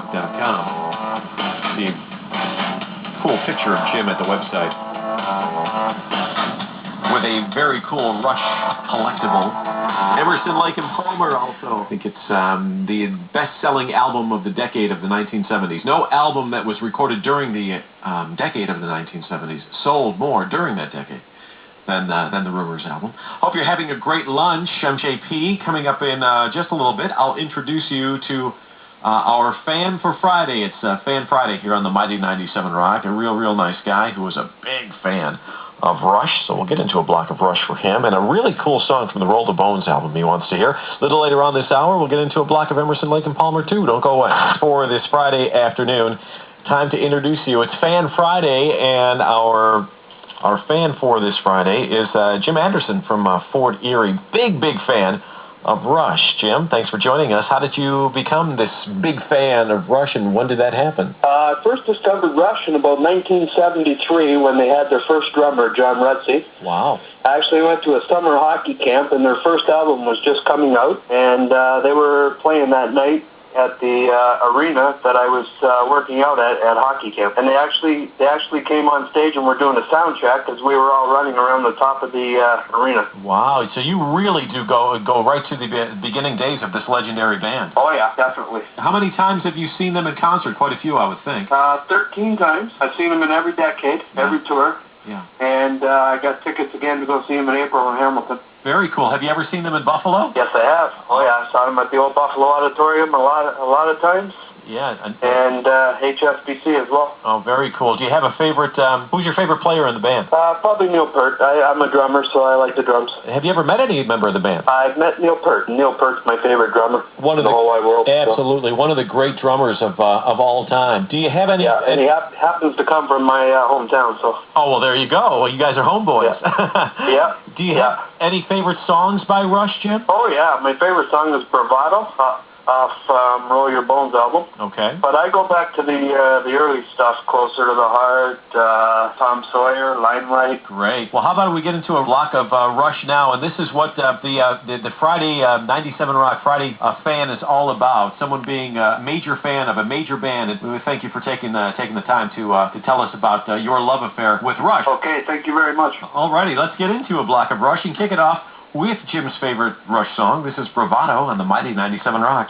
MightyNinety7Rock.com. The cool picture of Jim at the website with a very cool Rush collectible. Emerson, Lake and Palmer also. I think it's the best-selling album of the decade of the 1970s. No album that was recorded during the decade of the 1970s sold more during that decade than the Rumors album. Hope you're having a great lunch. I'm JP. Coming up in just a little bit, I'll introduce you to our Fan for Friday. It's Fan Friday here on the Mighty 97 Rock. A real nice guy who was a big fan of Rush, so we'll get into a block of Rush for him, and a really cool song from the Roll the Bones album he wants to hear. A little later on this hour, we'll get into a block of Emerson, Lake and Palmer too. Don't go away. For this Friday afternoon, time to introduce you. It's Fan Friday, and our fan for this Friday is Jim Anderson from Fort Erie. Big fan of Rush. Jim, thanks for joining us. How did you become this big fan of Rush, and when did that happen? I first discovered Rush in about 1973 when they had their first drummer, John Rutsey. Wow. I actually went to a summer hockey camp, and their first album was just coming out, and they were playing that night at the arena that I was working out at hockey camp. And they actually came on stage and were doing a sound check as we were all running around the top of the arena. Wow, so you really do go right to the beginning days of this legendary band. Oh yeah, definitely. How many times have you seen them in concert? Quite a few, I would think. 13 times. I've seen them in every decade, every tour. Yeah. And I got tickets again to go see them in April in Hamilton. Very cool. Have you ever seen them in Buffalo? Yes, I have. Oh yeah, I saw them at the old Buffalo Auditorium a lot of times. Yeah. And HSBC as well. Oh, very cool. Do you have a favorite? Who's your favorite player in the band? Probably Neil Peart. I'm a drummer, so I like the drums. Have you ever met any member of the band? I've met Neil Peart. Neil Peart's my favorite drummer in the whole wide world. Absolutely, one of the great drummers of all time. Do you have any? Yeah, and he happens to come from my hometown. So. Oh well, there you go. Well, you guys are homeboys. Yeah. Yeah. Do you have any favorite songs by Rush, Jim? Oh yeah, my favorite song is Bravado. Off Roll Your Bones album. Okay. But I go back to the early stuff, Closer to the Heart, Tom Sawyer, Limelight. Great. Well, how about we get into a block of Rush now, and this is what the Friday 97 Rock Friday fan is all about. Someone being a major fan of a major band, and we thank you for taking the time to tell us about your love affair with Rush. Okay, thank you very much. Alrighty, let's get into a block of Rush and kick it off with Jim's favorite Rush song. This is Bravado on the Mighty 97 Rock.